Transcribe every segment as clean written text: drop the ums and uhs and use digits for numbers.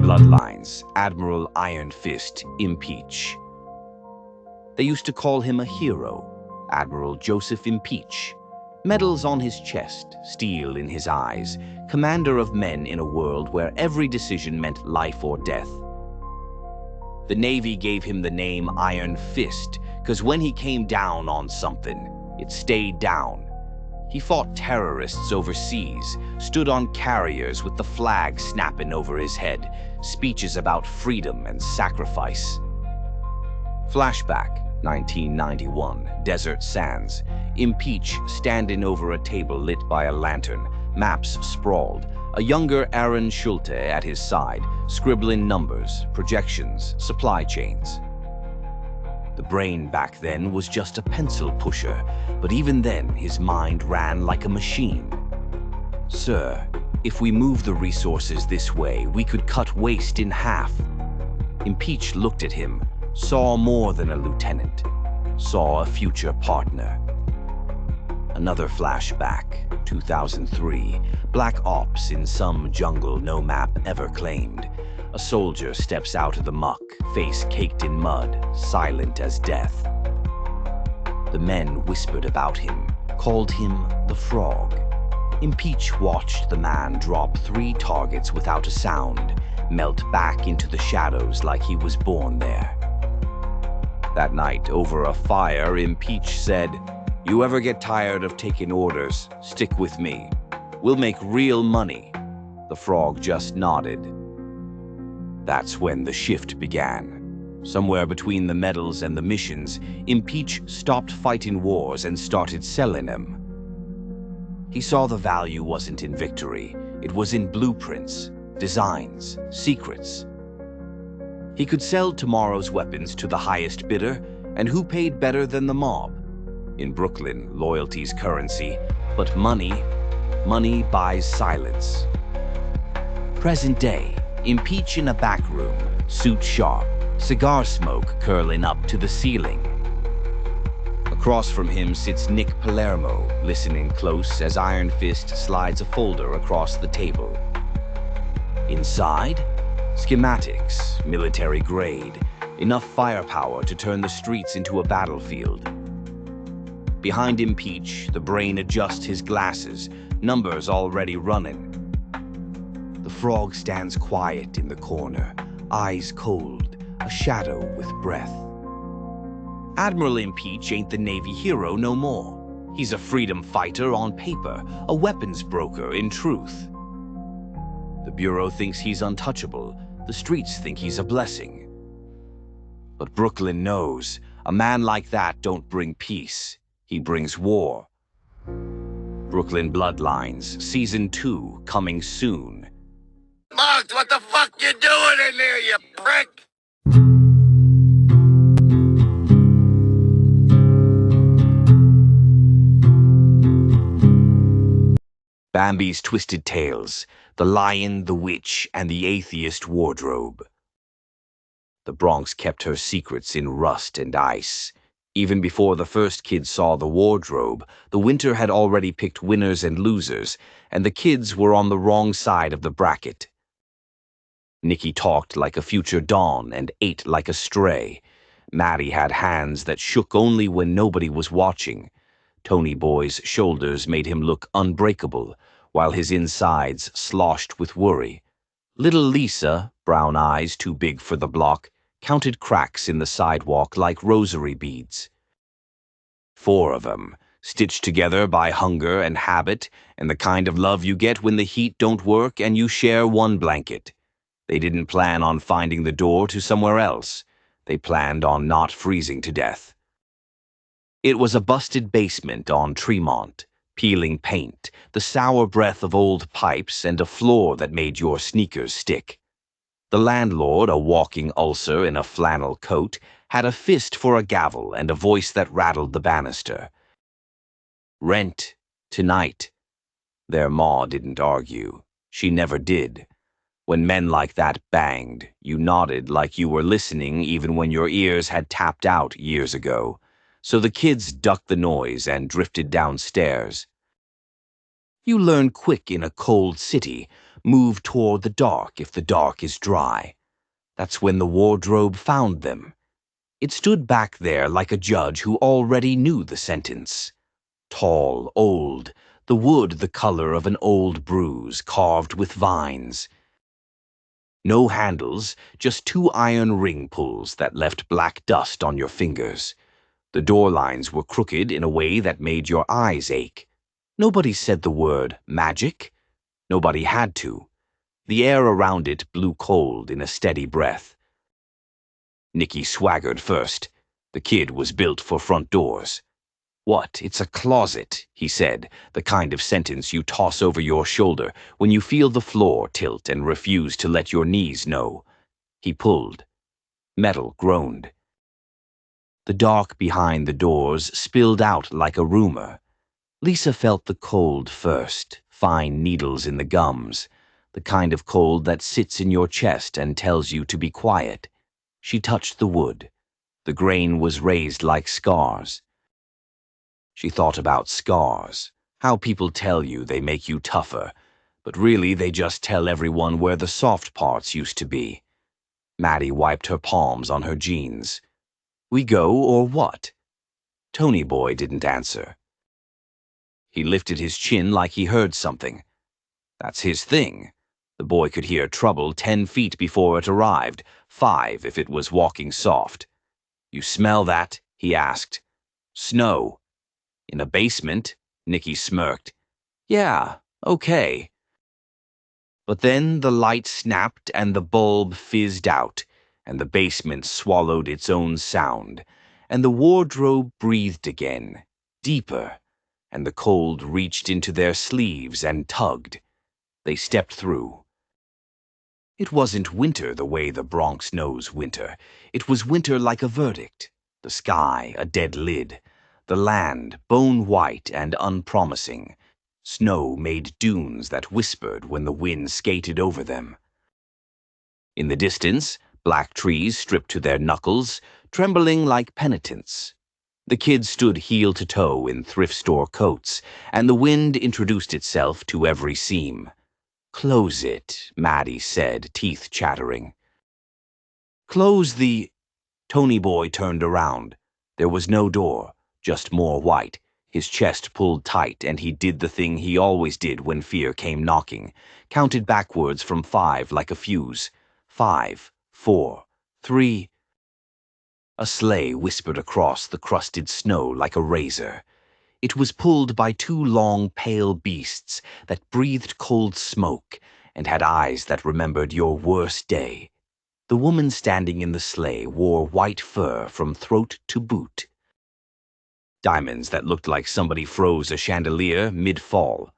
bloodlines, Admiral Iron Fist, impeach. They used to call him a hero, Admiral Joseph Impeach. Medals on his chest, steel in his eyes, commander of men in a world where every decision meant life or death. The Navy gave him the name Iron Fist because when he came down on something, it stayed down. He fought terrorists overseas, stood on carriers with the flag snapping over his head, speeches about freedom and sacrifice. Flashback, 1991, desert sands. Impeach standing over a table lit by a lantern, maps sprawled. A younger Aaron Schulte at his side, scribbling numbers, projections, supply chains. The brain back then was just a pencil pusher, but even then his mind ran like a machine. Sir, if we move the resources this way, we could cut waste in half. Impeach looked at him, saw more than a lieutenant, saw a future partner. Another flashback, 2003, Black Ops in some jungle no map ever claimed. A soldier steps out of the muck, face caked in mud, silent as death. The men whispered about him, called him the Frog. Impeach watched the man drop 3 targets without a sound, melt back into the shadows like he was born there. That night, over a fire, Impeach said, "You ever get tired of taking orders, stick with me. We'll make real money." The Frog just nodded. That's when the shift began. Somewhere between the medals and the missions, Impeach stopped fighting wars and started selling them. He saw the value wasn't in victory, it was in blueprints, designs, secrets. He could sell tomorrow's weapons to the highest bidder, and who paid better than the mob? In Brooklyn, loyalty's currency, but money buys silence. Present day, Impeach in a back room, suit sharp, cigar smoke curling up to the ceiling. Across from him sits Nick Palermo, listening close as Iron Fist slides a folder across the table. Inside, schematics, military grade, enough firepower to turn the streets into a battlefield. Behind Impeach, the brain adjusts his glasses, numbers already running. The Frog stands quiet in the corner, eyes cold, a shadow with breath. Admiral Impeach ain't the Navy hero no more. He's a freedom fighter on paper, a weapons broker in truth. The Bureau thinks he's untouchable, the streets think he's a blessing. But Brooklyn knows, a man like that don't bring peace, he brings war. Brooklyn Bloodlines, Season 2, coming soon. Mugs, what the fuck you doing in there, you prick? Bambi's Twisted Tales, The Lion, the Witch, and the Atheist Wardrobe. The Bronx kept her secrets in rust and ice. Even before the first kid saw the wardrobe, the winter had already picked winners and losers, and the kids were on the wrong side of the bracket. Nicky talked like a future dawn and ate like a stray. Maddie had hands that shook only when nobody was watching. Tony Boy's shoulders made him look unbreakable, while his insides sloshed with worry. Little Lisa, brown eyes too big for the block, counted cracks in the sidewalk like rosary beads. 4 of them, stitched together by hunger and habit, and the kind of love you get when the heat don't work and you share one blanket. They didn't plan on finding the door to somewhere else. They planned on not freezing to death. It was a busted basement on Tremont, peeling paint, the sour breath of old pipes, and a floor that made your sneakers stick. The landlord, a walking ulcer in a flannel coat, had a fist for a gavel and a voice that rattled the banister. Rent, tonight. Their ma didn't argue. She never did. When men like that banged, you nodded like you were listening even when your ears had tapped out years ago. So the kids ducked the noise and drifted downstairs. You learn quick in a cold city, Move toward the dark if the dark is dry. That's when the wardrobe found them. It stood back there like a judge who already knew the sentence. Tall, old, the wood the color of an old bruise carved with vines. No handles, just 2 iron ring pulls that left black dust on your fingers. The door lines were crooked in a way that made your eyes ache. Nobody said the word magic. Nobody had to. The air around it blew cold in a steady breath. Nicky swaggered first. The kid was built for front doors. "What, it's a closet," he said, the kind of sentence you toss over your shoulder when you feel the floor tilt and refuse to let your knees know. He pulled. Metal groaned. The dark behind the doors spilled out like a rumor. Lisa felt the cold first, fine needles in the gums, the kind of cold that sits in your chest and tells you to be quiet. She touched the wood. The grain was raised like scars. She thought about scars, how people tell you they make you tougher, but really they just tell everyone where the soft parts used to be. Maddie wiped her palms on her jeans. "We go or what?" Tony Boy didn't answer. He lifted his chin like he heard something. That's his thing. The boy could hear trouble 10 feet before it arrived, 5 if it was walking soft. "You smell that?" he asked. "Snow." "In a basement?" Nicky smirked. "Yeah, okay." But then the light snapped and the bulb fizzed out, and the basement swallowed its own sound, and the wardrobe breathed again, deeper, and the cold reached into their sleeves and tugged. They stepped through. It wasn't winter the way the Bronx knows winter. It was winter like a verdict. The sky a dead lid. The land bone white and unpromising. Snow made dunes that whispered when the wind skated over them. In the distance, black trees stripped to their knuckles, trembling like penitents. The kids stood heel to toe in thrift store coats, and the wind introduced itself to every seam. "Close it," Maddie said, teeth chattering. "Close the—" Tony Boy turned around. There was no door, just more white. His chest pulled tight, and he did the thing he always did when fear came knocking. Counted backwards from 5 like a fuse. 5, 4, 3. A sleigh whispered across the crusted snow like a razor. It was pulled by 2 long, pale beasts that breathed cold smoke and had eyes that remembered your worst day. The woman standing in the sleigh wore white fur from throat to boot. Diamonds that looked like somebody froze a chandelier mid-fall.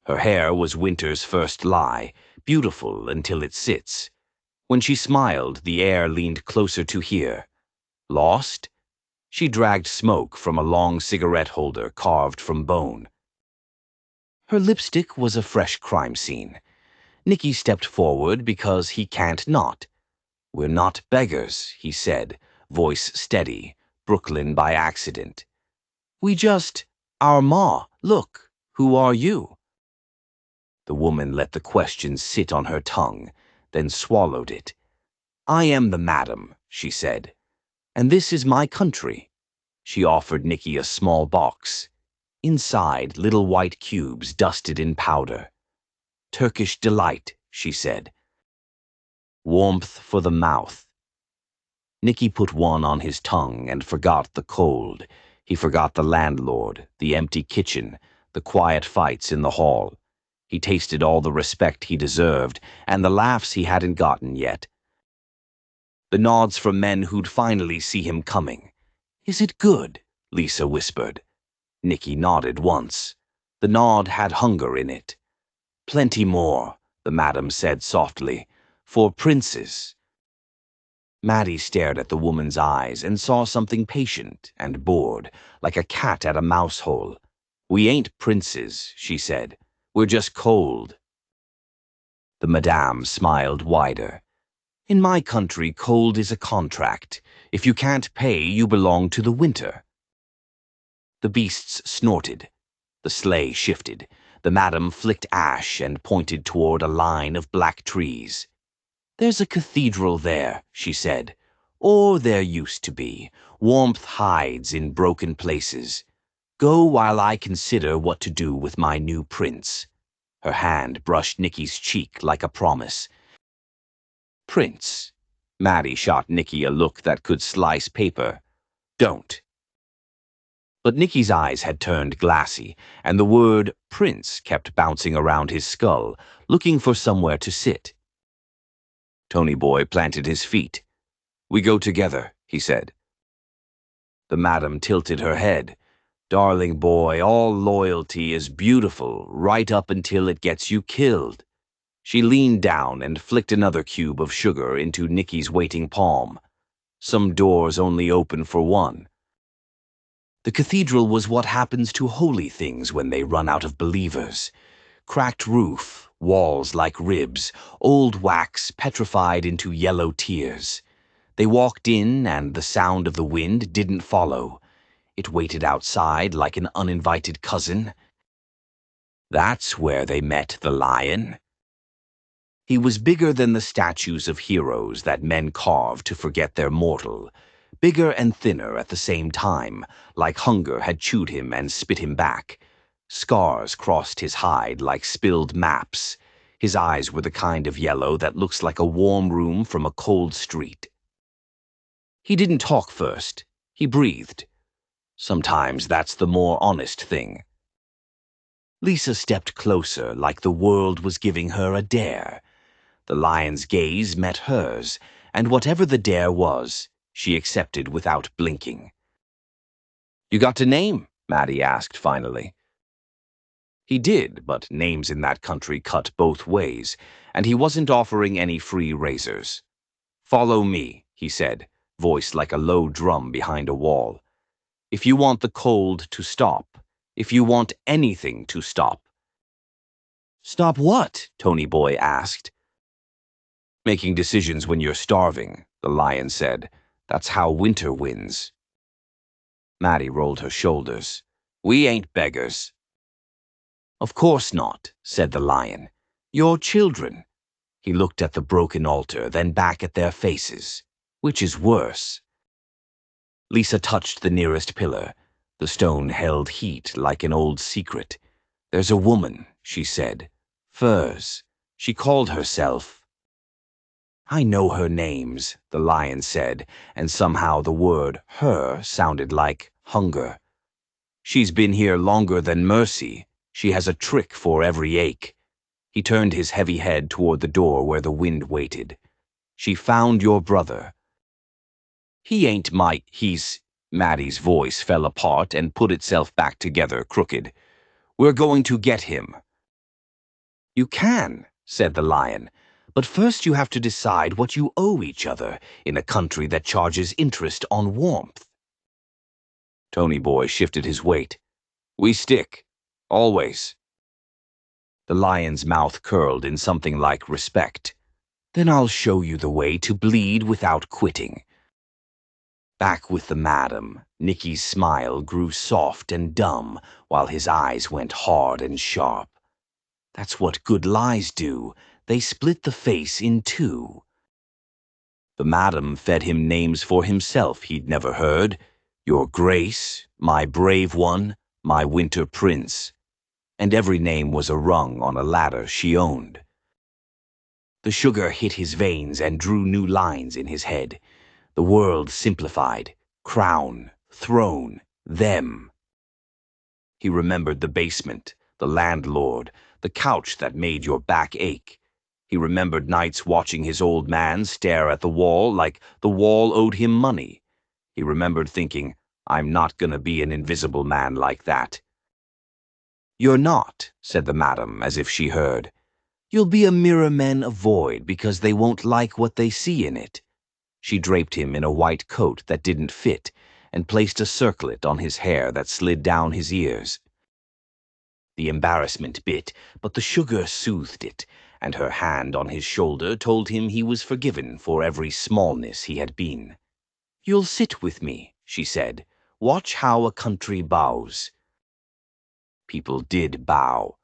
Her hair was winter's first lie, beautiful until it sits. When she smiled, the air leaned closer to hear. Lost? She dragged smoke from a long cigarette holder carved from bone. Her lipstick was a fresh crime scene. Nicky stepped forward because he can't not. "We're not beggars," he said, voice steady, Brooklyn by accident. "We just, our ma, look, who are you?" The woman let the question sit on her tongue, then swallowed it. "I am the madam," she said. "And this is my country." She offered Nicky a small box. Inside, little white cubes dusted in powder. "Turkish Delight," she said. "Warmth for the mouth." Nicky put one on his tongue and forgot the cold. He forgot the landlord, the empty kitchen, the quiet fights in the hall. He tasted all the respect he deserved and the laughs he hadn't gotten yet. The nods from men who'd finally see him coming. "Is it good?" Lisa whispered. Nicky nodded once. The nod had hunger in it. "Plenty more," the madam said softly, "for princes." Maddie stared at the woman's eyes and saw something patient and bored, like a cat at a mouse hole. "We ain't princes," she said. "We're just cold." The madame smiled wider. "In my country, cold is a contract. If you can't pay, you belong to the winter." The beasts snorted. The sleigh shifted. The madam flicked ash and pointed toward a line of black trees. "There's a cathedral there," she said. "Or there used to be. Warmth hides in broken places. Go while I consider what to do with my new prince." Her hand brushed Nicky's cheek like a promise. "Prince." Maddie shot Nicky a look that could slice paper. "Don't." But Nicky's eyes had turned glassy, and the word prince kept bouncing around his skull, looking for somewhere to sit. Tony Boy planted his feet. "We go together," he said. The madam tilted her head. "Darling boy, all loyalty is beautiful right up until it gets you killed." She leaned down and flicked another cube of sugar into Nicky's waiting palm. "Some doors only open for one." The cathedral was what happens to holy things when they run out of believers. Cracked roof, walls like ribs, old wax petrified into yellow tears. They walked in, and the sound of the wind didn't follow. It waited outside like an uninvited cousin. That's where they met the lion. He was bigger than the statues of heroes that men carve to forget they're mortal. Bigger and thinner at the same time, like hunger had chewed him and spit him back. Scars crossed his hide like spilled maps. His eyes were the kind of yellow that looks like a warm room from a cold street. He didn't talk first. He breathed. Sometimes that's the more honest thing. Lisa stepped closer, like the world was giving her a dare. The lion's gaze met hers, and whatever the dare was, she accepted without blinking. "You got a name?" Maddie asked finally. He did, but names in that country cut both ways, and he wasn't offering any free razors. "Follow me," he said, voice like a low drum behind a wall. "If you want the cold to stop, if you want anything to stop." "Stop what?" Tony Boy asked. "Making decisions when you're starving," the lion said. "That's how winter wins." Maddie rolled her shoulders. "We ain't beggars." "Of course not," said the lion. "You're children." He looked at the broken altar, then back at their faces. "Which is worse?" Lisa touched the nearest pillar. The stone held heat like an old secret. "There's a woman," she said. "Furs. She called herself—" "I know her names," the lion said, and somehow the word her sounded like hunger. "She's been here longer than mercy. She has a trick for every ache." He turned his heavy head toward the door where the wind waited. "She found your brother." "He ain't he's—" Maddie's voice fell apart and put itself back together crooked. "We're going to get him." "You can," said the lion. "But first you have to decide what you owe each other in a country that charges interest on warmth." Tony Boy shifted his weight. "We stick. Always." The lion's mouth curled in something like respect. "Then I'll show you the way to bleed without quitting." Back with the madam, Nicky's smile grew soft and dumb while his eyes went hard and sharp. That's what good lies do. They split the face in two. The madam fed him names for himself he'd never heard. Your Grace, my brave one, my winter prince. And every name was a rung on a ladder she owned. The sugar hit his veins and drew new lines in his head. The world simplified. Crown, throne, them. He remembered the basement, the landlord, the couch that made your back ache. He remembered nights watching his old man stare at the wall like the wall owed him money. He remembered thinking, "I'm not gonna be an invisible man like that." "You're not," said the madam, as if she heard. "You'll be a mirror men avoid because they won't like what they see in it." She draped him in a white coat that didn't fit and placed a circlet on his hair that slid down his ears. The embarrassment bit, but the sugar soothed it, and her hand on his shoulder told him he was forgiven for every smallness he had been. "You'll sit with me," she said. "Watch how a country bows." People did bow.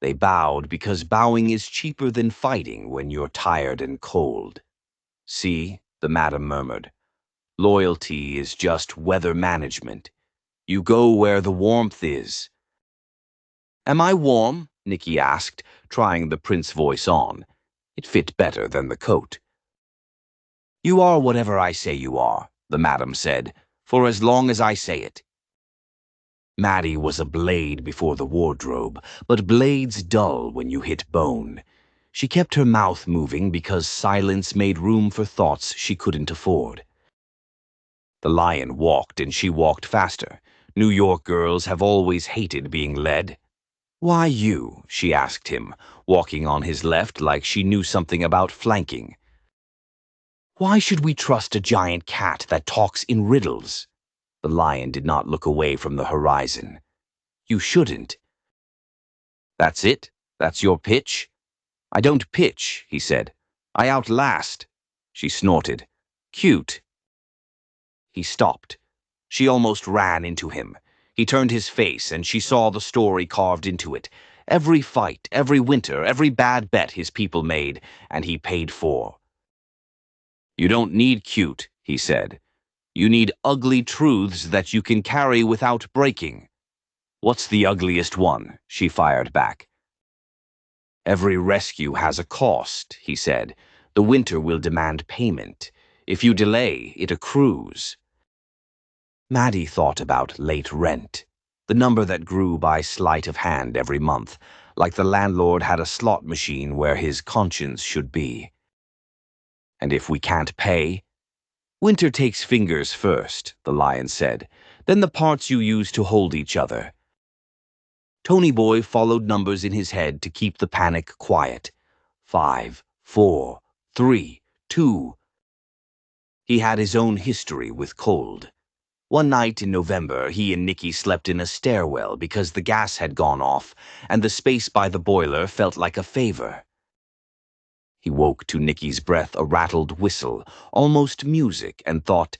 They bowed because bowing is cheaper than fighting when you're tired and cold. See, the madam murmured, loyalty is just weather management. You go where the warmth is. Am I warm? Nicky asked, trying the prince voice on. It fit better than the coat. You are whatever I say you are, the madam said, for as long as I say it. Maddie was a blade before the wardrobe, but blades dull when you hit bone. She kept her mouth moving because silence made room for thoughts she couldn't afford. The lion walked and she walked faster. New York girls have always hated being led. Why you? She asked him, walking on his left like she knew something about flanking. Why should we trust a giant cat that talks in riddles? The lion did not look away from the horizon. You shouldn't. That's it? That's your pitch? I don't pitch, he said. I outlast. She snorted. Cute. He stopped. She almost ran into him. He turned his face, and she saw the story carved into it. Every fight, every winter, every bad bet his people made, and he paid for. You don't need cute, he said. You need ugly truths that you can carry without breaking. What's the ugliest one? She fired back. Every rescue has a cost, he said. The winter will demand payment. If you delay, it accrues. Maddie thought about late rent, the number that grew by sleight of hand every month, like the landlord had a slot machine where his conscience should be. And if we can't pay? Winter takes fingers first, the lion said, then the parts you use to hold each other. Tony Boy followed numbers in his head to keep the panic quiet. 5, 4, 3, 2. He had his own history with cold. One night in November, he and Nicky slept in a stairwell because the gas had gone off, and the space by the boiler felt like a favor. He woke to Nicky's breath a rattled whistle, almost music, and thought,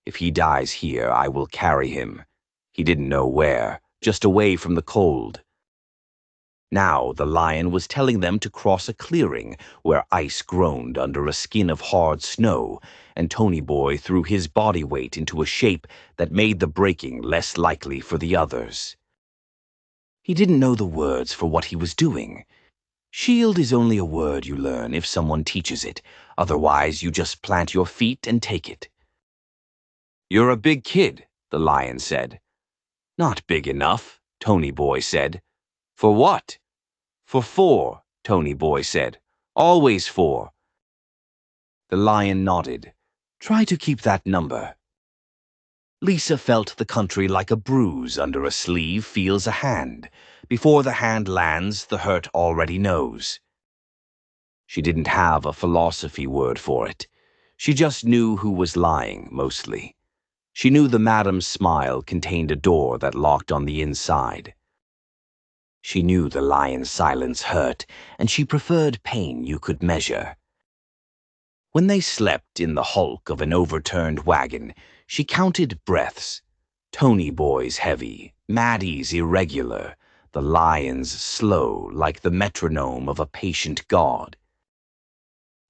if he dies here, I will carry him. He didn't know where, just away from the cold. Now the lion was telling them to cross a clearing where ice groaned under a skin of hard snow, and Tony Boy threw his body weight into a shape that made the breaking less likely for the others. He didn't know the words for what he was doing. Shield is only a word you learn if someone teaches it. Otherwise, you just plant your feet and take it. You're a big kid, the lion said. Not big enough, Tony Boy said. For what? For 4, Tony Boy said. Always 4. The lion nodded. Try to keep that number. Lisa felt the country like a bruise under a sleeve feels a hand. Before the hand lands, the hurt already knows. She didn't have a philosophy word for it. She just knew who was lying, mostly. She knew the madam's smile contained a door that locked on the inside. She knew the lion's silence hurt, and she preferred pain you could measure. When they slept in the hulk of an overturned wagon, she counted breaths. Tony Boy's heavy, Maddie's irregular, the lion's slow like the metronome of a patient god.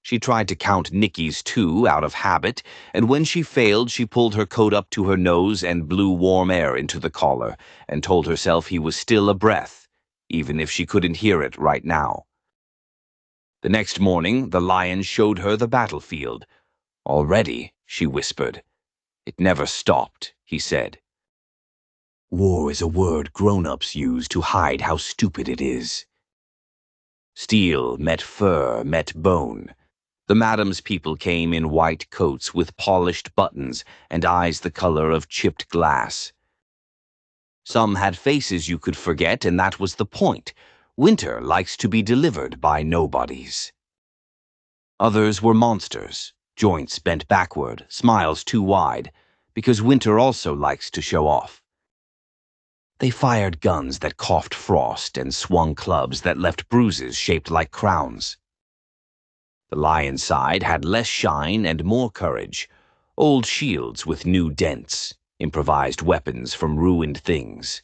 She tried to count Nicky's too out of habit, and when she failed she pulled her coat up to her nose and blew warm air into the collar, and told herself he was still a breath, even if she couldn't hear it right now. The next morning, the lion showed her the battlefield. Already, she whispered. It never stopped, he said. War is a word grown-ups use to hide how stupid it is. Steel met fur, met bone. The madam's people came in white coats with polished buttons and eyes the color of chipped glass. Some had faces you could forget, and that was the point. Winter likes to be delivered by nobodies. Others were monsters, joints bent backward, smiles too wide, because winter also likes to show off. They fired guns that coughed frost and swung clubs that left bruises shaped like crowns. The lion's side had less shine and more courage, old shields with new dents, improvised weapons from ruined things.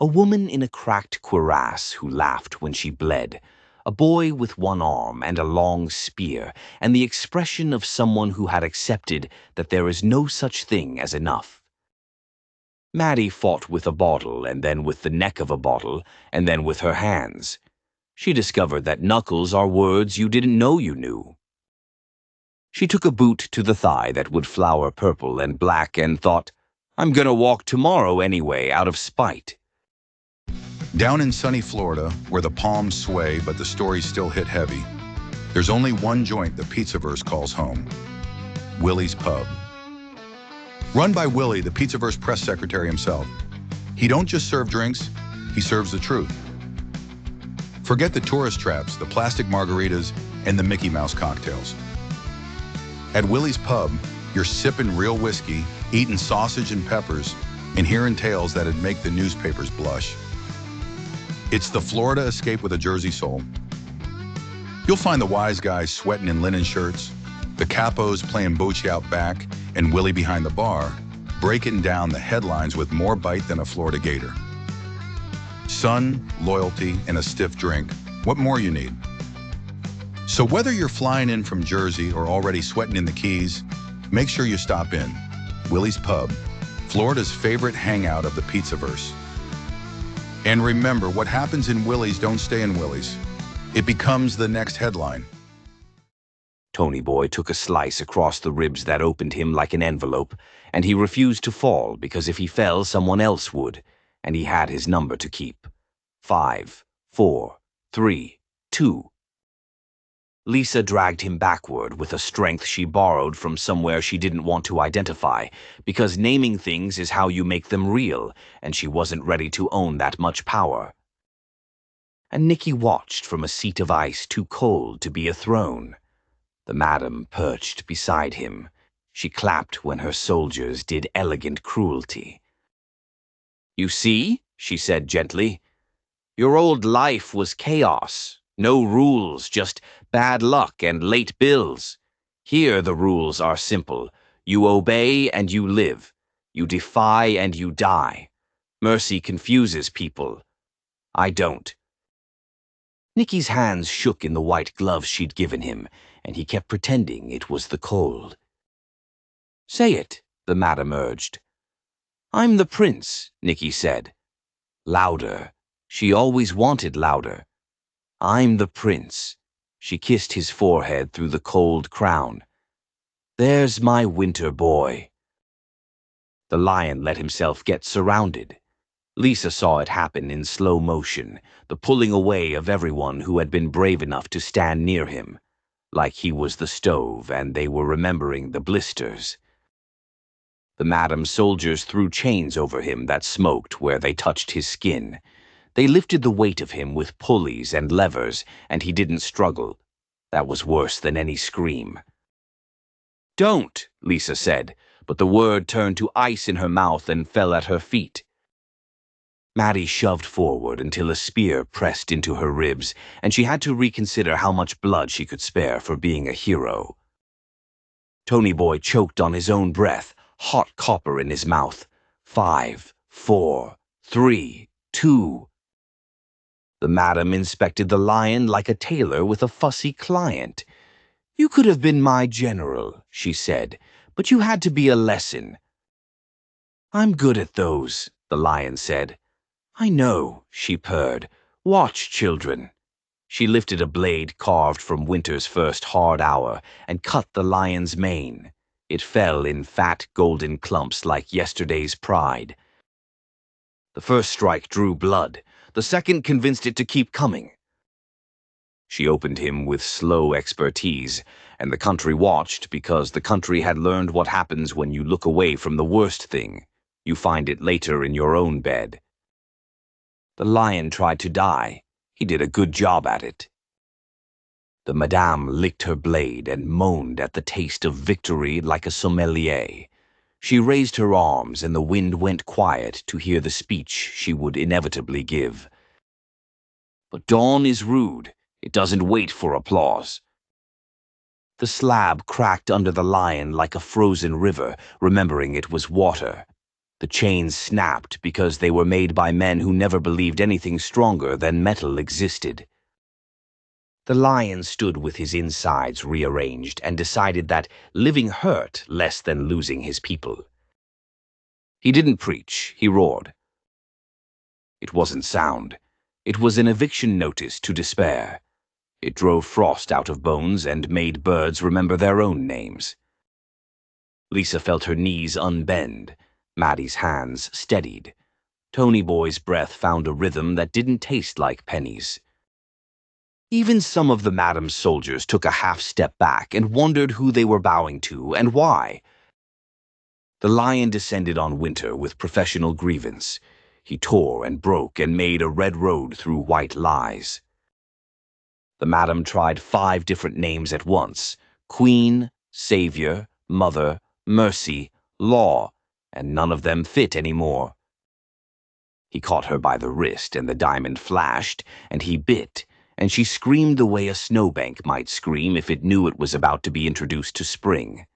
A woman in a cracked cuirass who laughed when she bled, a boy with one arm and a long spear, and the expression of someone who had accepted that there is no such thing as enough. Maddie fought with a bottle, and then with the neck of a bottle, and then with her hands. She discovered that knuckles are words you didn't know you knew. She took a boot to the thigh that would flower purple and black and thought, I'm gonna walk tomorrow anyway, out of spite. Down in sunny Florida, where the palms sway but the stories still hit heavy, there's only one joint the Pizzaverse calls home: Willie's Pub. Run by Willie, the Pizzaverse press secretary himself. He don't just serve drinks, he serves the truth. Forget the tourist traps, the plastic margaritas, and the Mickey Mouse cocktails. At Willie's Pub, you're sipping real whiskey, eating sausage and peppers, and hearing tales that'd make the newspapers blush. It's the Florida escape with a Jersey soul. You'll find the wise guys sweating in linen shirts, the capos playing bocce out back, and Willie behind the bar, breaking down the headlines with more bite than a Florida gator. Sun, loyalty, and a stiff drink. What more you need? So whether you're flying in from Jersey or already sweating in the Keys, make sure you stop in. Willie's Pub, Florida's favorite hangout of the Pizzaverse. And remember, what happens in Willie's don't stay in Willie's. It becomes the next headline. Tony Boy took a slice across the ribs that opened him like an envelope, and he refused to fall because if he fell, someone else would, and he had his number to keep. 5, 4, 3, 2. Lisa dragged him backward with a strength she borrowed from somewhere she didn't want to identify, because naming things is how you make them real, and she wasn't ready to own that much power. And Nicky watched from a seat of ice too cold to be a throne. The madam perched beside him. She clapped when her soldiers did elegant cruelty. You see, she said gently, your old life was chaos. No rules, just bad luck and late bills. Here the rules are simple. You obey and you live. You defy and you die. Mercy confuses people. I don't. Nicky's hands shook in the white gloves she'd given him, and he kept pretending it was the cold. Say it, the madam urged. I'm the prince, Nicky said. Louder. She always wanted louder. I'm the prince. She kissed his forehead through the cold crown. There's my winter boy. The lion let himself get surrounded. Lisa saw it happen in slow motion, the pulling away of everyone who had been brave enough to stand near him, like he was the stove and they were remembering the blisters. The madam's soldiers threw chains over him that smoked where they touched his skin. They lifted the weight of him with pulleys and levers, and he didn't struggle. That was worse than any scream. Don't, Lisa said, but the word turned to ice in her mouth and fell at her feet. Maddie shoved forward until a spear pressed into her ribs, and she had to reconsider how much blood she could spare for being a hero. Tony Boy choked on his own breath, hot copper in his mouth. 5, 4, 3, 2. The madam inspected the lion like a tailor with a fussy client. You could have been my general, she said, but you had to be a lesson. I'm good at those, the lion said. I know, she purred. Watch, children. She lifted a blade carved from winter's first hard hour and cut the lion's mane. It fell in fat golden clumps like yesterday's pride. The first strike drew blood. The second convinced it to keep coming. She opened him with slow expertise, and the country watched because the country had learned what happens when you look away from the worst thing. You find it later in your own bed. The lion tried to die. He did a good job at it. The madame licked her blade and moaned at the taste of victory like a sommelier. She raised her arms and the wind went quiet to hear the speech she would inevitably give. But dawn is rude. It doesn't wait for applause. The slab cracked under the lion like a frozen river, remembering it was water. The chains snapped because they were made by men who never believed anything stronger than metal existed. The lion stood with his insides rearranged and decided that living hurt less than losing his people. He didn't preach, he roared. It wasn't sound. It was an eviction notice to despair. It drove frost out of bones and made birds remember their own names. Lisa felt her knees unbend. Maddie's hands steadied. Tony Boy's breath found a rhythm that didn't taste like pennies. Even some of the madam's soldiers took a half step back and wondered who they were bowing to and why. The lion descended on Winter with professional grievance. He tore and broke and made a red road through white lies. The madam tried 5 different names at once: Queen, Savior, Mother, Mercy, Law, and none of them fit anymore. He caught her by the wrist, and the diamond flashed, and he bit, and she screamed the way a snowbank might scream if it knew it was about to be introduced to spring.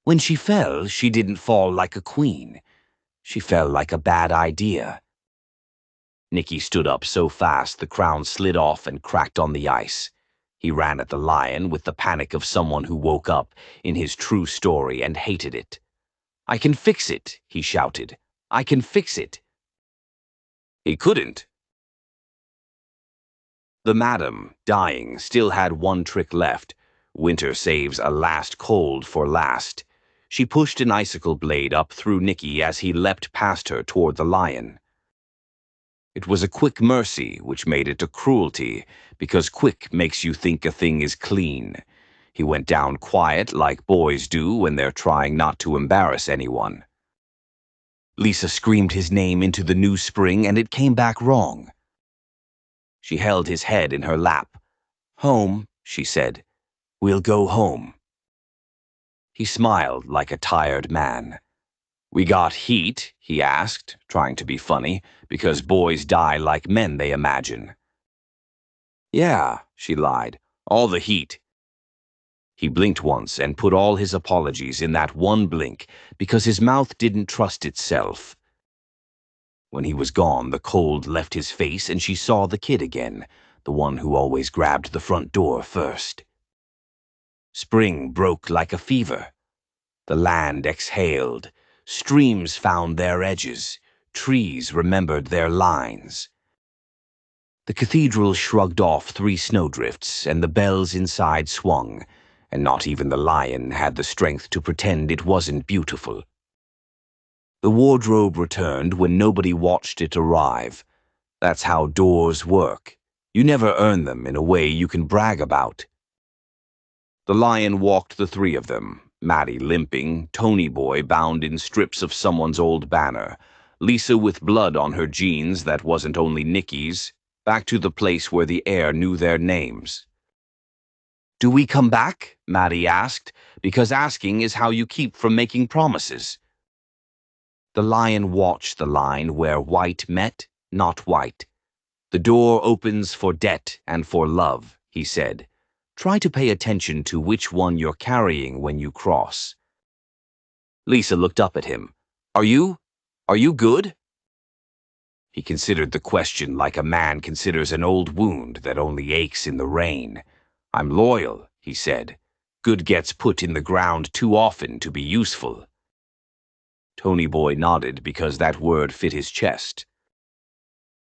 When she fell, she didn't fall like a queen. She fell like a bad idea. Nicky stood up so fast the crown slid off and cracked on the ice. He ran at the lion with the panic of someone who woke up in his true story and hated it. "I can fix it," he shouted. "I can fix it." He couldn't. The madam, dying, still had one trick left. Winter saves a last cold for last. She pushed an icicle blade up through Nicky as he leapt past her toward the lion. It was a quick mercy, which made it a cruelty, because quick makes you think a thing is clean. He went down quiet, like boys do when they're trying not to embarrass anyone. Lisa screamed his name into the new spring, and it came back wrong. She held his head in her lap. "Home," she said. "We'll go home." He smiled like a tired man. "We got heat?" he asked, trying to be funny, because boys die like men they imagine. "Yeah," she lied. "All the heat." He blinked once and put all his apologies in that one blink because his mouth didn't trust itself. When he was gone, the cold left his face and she saw the kid again, the one who always grabbed the front door first. Spring broke like a fever. The land exhaled. Streams found their edges. Trees remembered their lines. The cathedral shrugged off 3 snowdrifts, and the bells inside swung, and not even the lion had the strength to pretend it wasn't beautiful. The wardrobe returned when nobody watched it arrive. That's how doors work. You never earn them in a way you can brag about. The lion walked the 3 of them, Maddie limping, Tony Boy bound in strips of someone's old banner, Lisa with blood on her jeans that wasn't only Nicky's, back to the place where the air knew their names. "Do we come back?" Maddie asked, because asking is how you keep from making promises. The lion watched the line where white met, not white. "The door opens for debt and for love," he said. "Try to pay attention to which one you're carrying when you cross." Lisa looked up at him. Are you good?" He considered the question like a man considers an old wound that only aches in the rain. "I'm loyal," he said. "Good gets put in the ground too often to be useful." Tony Boy nodded because that word fit his chest.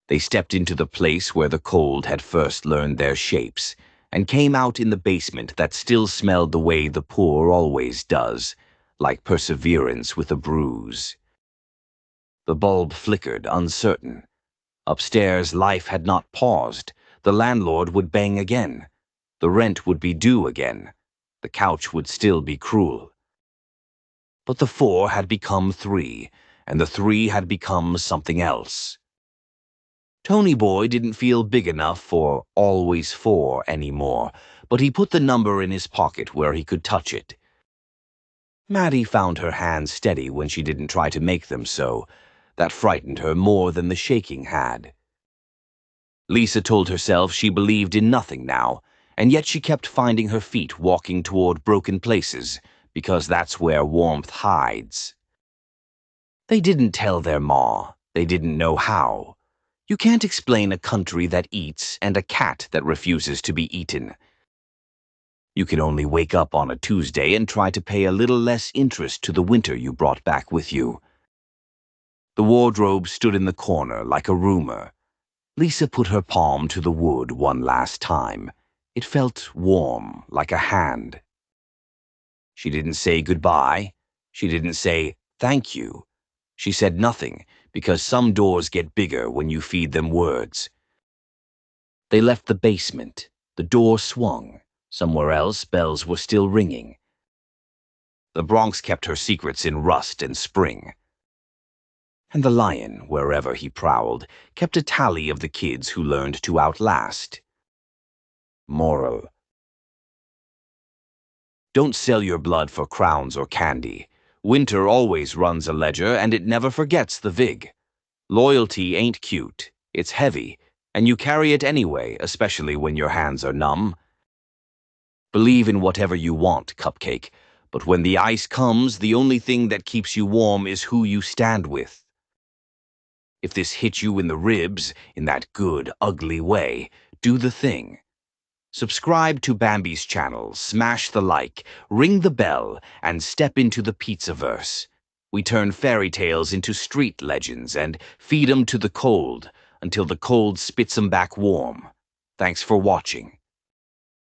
They stepped into the place where the cold had first learned their shapes, and came out in the basement that still smelled the way the poor always does, like perseverance with a bruise. The bulb flickered, uncertain. Upstairs, life had not paused. The landlord would bang again. The rent would be due again. The couch would still be cruel. But the 4 had become 3, and the 3 had become something else. Tony Boy didn't feel big enough for always 4 anymore, but he put the number in his pocket where he could touch it. Maddie found her hands steady when she didn't try to make them so. That frightened her more than the shaking had. Lisa told herself she believed in nothing now, and yet she kept finding her feet walking toward broken places, because that's where warmth hides. They didn't tell their ma. They didn't know how. You can't explain a country that eats and a cat that refuses to be eaten. You can only wake up on a Tuesday and try to pay a little less interest to the winter you brought back with you. The wardrobe stood in the corner like a rumor. Lisa put her palm to the wood one last time. It felt warm, like a hand. She didn't say goodbye. She didn't say thank you. She said nothing, because some doors get bigger when you feed them words. They left the basement. The door swung. Somewhere else, bells were still ringing. The Bronx kept her secrets in rust and spring. And the lion, wherever he prowled, kept a tally of the kids who learned to outlast. Moral: don't sell your blood for crowns or candy. Winter always runs a ledger, and it never forgets the vig. Loyalty ain't cute. It's heavy, and you carry it anyway, especially when your hands are numb. Believe in whatever you want, Cupcake, but when the ice comes, the only thing that keeps you warm is who you stand with. If this hit you in the ribs, in that good, ugly way, do the thing. Subscribe to Bambi's channel, smash the like, ring the bell, and step into the pizzaverse. We turn fairy tales into street legends and feed 'em to the cold until the cold spits 'em back warm. Thanks for watching.